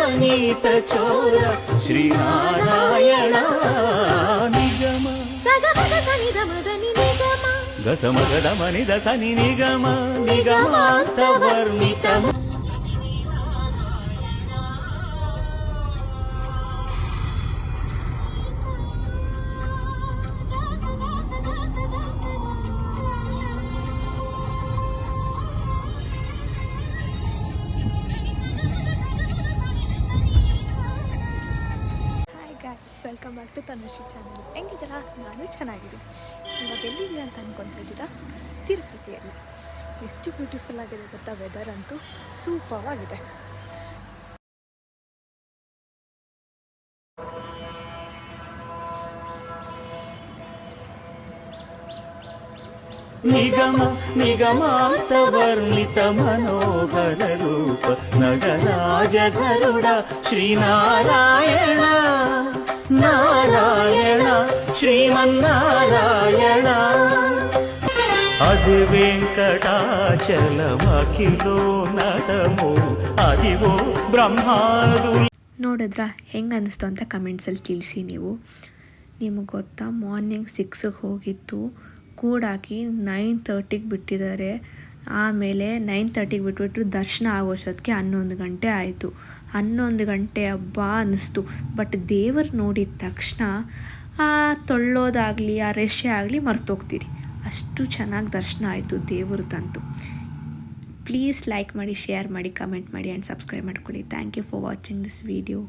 ನವನೀತ ಚೋರ ಶ್ರೀನಾರಾಯಣ ನಿಗಮ ಗಸಮಗದ ಮನಿದ ಸನಿ ನಿಗಮ ನಿಗಮಾಂತ ವರ್ಣಿತ welcome back to Tanushree channel. ಹೆಂಗಿದ್ದೀರಾ? ನಾನು ಚೆನ್ನಾಗಿದ್ದೀನಿ. ಇವಾಗ ಎಲ್ಲಿದ್ದೀರಾ ಅಂತ ಅಂದ್ಕೊತಿದ್ದೀರಾ? ತಿರುಪತಿಯಲ್ಲಿ. ಎಷ್ಟು ಬ್ಯೂಟಿಫುಲ್ ಆಗಿದೆ ಗೊತ್ತಾ, ವೆದರ್ ಅಂತೂ ಸೂಪರ್ ಆಗಿದೆ. ನಿಗಮ ನಿಗಮಾಂತ ವರ್ಣಿತ ಮನೋಹರ ರೂಪ ನಗರಾಜ ಗರುಡ ಶ್ರೀನಾರಾಯಣ ನಾರಾಯಣ ಶ್ರೀಮನ್ನಾರಾಯಣ ಅದು ವೆಂಕಟಾಚಲಮಖಿಲೋ ನಟಮೋ ಅದಿವೋ ಬ್ರಹ್ಮಾದು. ನೋಡಿದ್ರಾ ಹೆಂಗೆ ಅನ್ನಿಸ್ತು ಅಂತ ಕಮೆಂಟ್ಸಲ್ಲಿ ತಿಳಿಸಿ ನೀವು. ನಿಮಗೆ ಗೊತ್ತಾ, ಮಾರ್ನಿಂಗ್ 6ಗೆ ಹೋಗಿತ್ತು, ಕೂಡಾಕಿ 9:30ಗೆ ಬಿಟ್ಟಿದ್ದಾರೆ. ಆಮೇಲೆ 9:30ಗೆ ಬಿಟ್ಬಿಟ್ಟು ದರ್ಶನ ಆಗೋಷ್ಟೊತ್ತಿಗೆ 11 ಗಂಟೆ ಆಯಿತು. 11 ಗಂಟೆ ಹಬ್ಬ ಅನ್ನಿಸ್ತು. ಬಟ್ ದೇವರು ನೋಡಿದ ತಕ್ಷಣ ತೊಳ್ಳೋದಾಗಲಿ ಆ ರಶ್ ಆಗಲಿ ಮರ್ತೋಗ್ತೀರಿ. ಅಷ್ಟು ಚೆನ್ನಾಗಿ ದರ್ಶನ ಆಯಿತು ದೇವ್ರದಂತೂ. ಪ್ಲೀಸ್ ಲೈಕ್ ಮಾಡಿ, ಶೇರ್ ಮಾಡಿ, ಕಮೆಂಟ್ ಮಾಡಿ ಆ್ಯಂಡ್ ಸಬ್ಸ್ಕ್ರೈಬ್ ಮಾಡ್ಕೊಳ್ಳಿ. Thank you for watching this video.